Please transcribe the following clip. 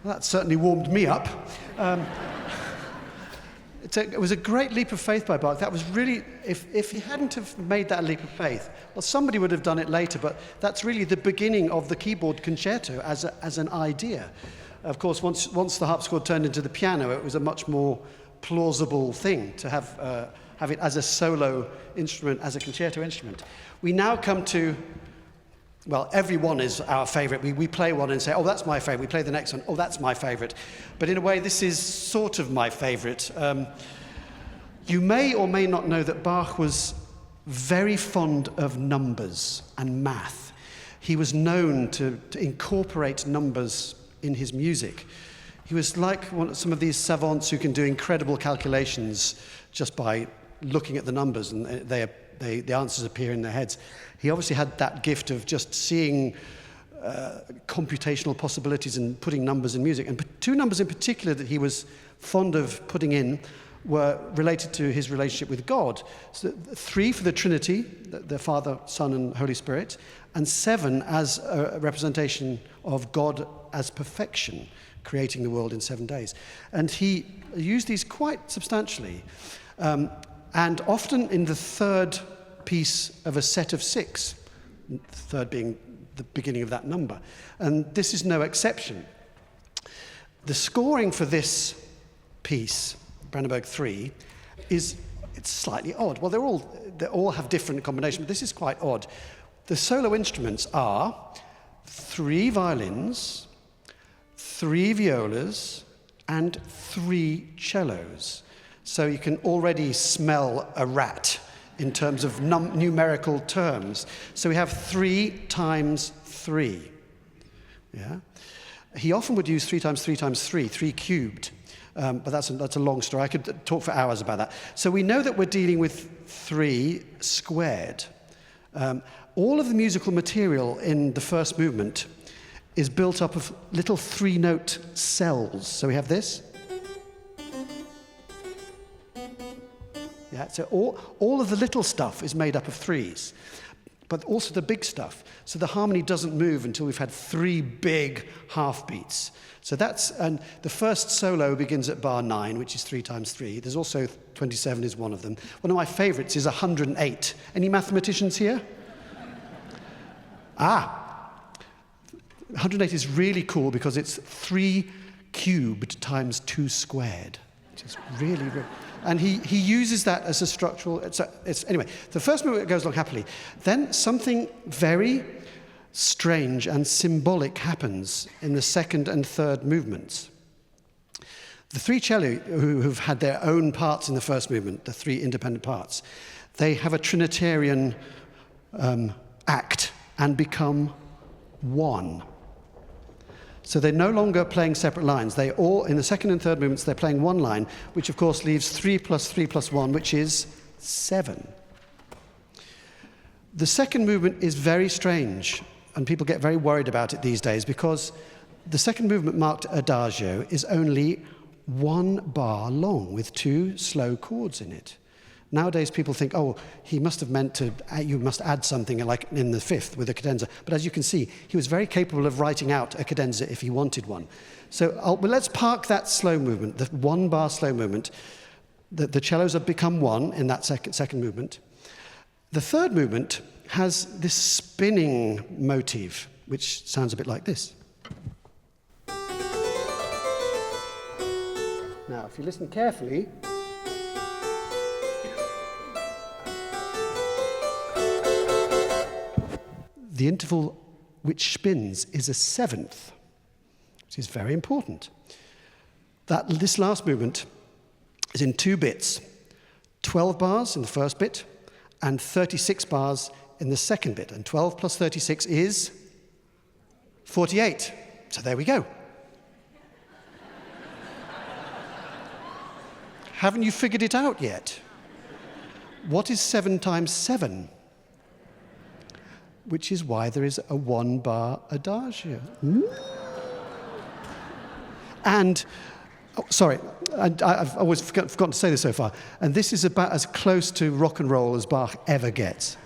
Well, that certainly warmed me up. It was a great leap of faith by Bach. That was really, if he hadn't have made that leap of faith, well, somebody would have done it later, but that's really the beginning of the keyboard concerto as an idea. Of course, once the harpsichord turned into the piano, it was a much more plausible thing to have it as a solo instrument, as a concerto instrument. We now come to, well, every one is our favorite. We play one and say, oh, that's my favorite. We play the next one, oh, that's my favorite. But in a way, this is sort of my favorite. You may or may not know that Bach was very fond of numbers and math. He was known to incorporate numbers in his music. He was like some of these savants who can do incredible calculations just by looking at the numbers, and the answers appear in their heads. He obviously had that gift of just seeing computational possibilities and putting numbers in music. And two numbers in particular that he was fond of putting in were related to his relationship with God. So 3 for the Trinity, the Father, Son, and Holy Spirit, and 7 as a representation of God as perfection, creating the world in 7 days. And he used these quite substantially, and often in the third piece of a set of 6, the third being the beginning of that number. And this is no exception. The scoring for this piece, Brandenburg 3, it's slightly odd. Well, they all have different combinations, but this is quite odd. The solo instruments are 3 violins, 3 violas, and 3 cellos. So you can already smell a rat in terms of numerical terms. So we have 3 times 3. Yeah? He often would use 3 times 3 times 3, 3 cubed. But that's a long story. I could talk for hours about that. So we know that we're dealing with 3 squared. All of the musical material in the first movement is built up of little 3-note cells. So we have this. Yeah, so all of the little stuff is made up of 3s, but also the big stuff. So the harmony doesn't move until we've had 3 big half beats. So and the first solo begins at bar 9, which is 3 times 3. There's also 27 is one of them. One of my favorites is 108. Any mathematicians here? 108 is really cool because it's 3 cubed times 2 squared, which is really, really... And he uses that as a structural... Anyway, the first movement goes along happily. Then something very strange and symbolic happens in the second and third movements. The 3 cello, who've had their own parts in the first movement, the 3 independent parts, they have a Trinitarian act and become one. So they're no longer playing separate lines. They all, in the second and third movements, they're playing one line, which of course leaves 3 plus 3 plus 1, which is 7. The second movement is very strange, and people get very worried about it these days, because the second movement, marked Adagio, is only 1 bar long with 2 slow chords in it. Nowadays, people think, oh, he must have meant you must add something like in the fifth with a cadenza. But as you can see, he was very capable of writing out a cadenza if he wanted one. So well, let's park that slow movement, the 1 bar slow movement. The cellos have become 1 in that second movement. The third movement has this spinning motif, which sounds a bit like this. Now, if you listen carefully, the interval which spins is a 7th, which is very important. This last movement is in 2 bits, 12 bars in the first bit and 36 bars in the second bit. And 12 plus 36 is 48. So there we go. Haven't you figured it out yet? What is 7 times 7? Which is why there is a 1 bar adagio. And, I've always forgotten to say this so far, and this is about as close to rock and roll as Bach ever gets.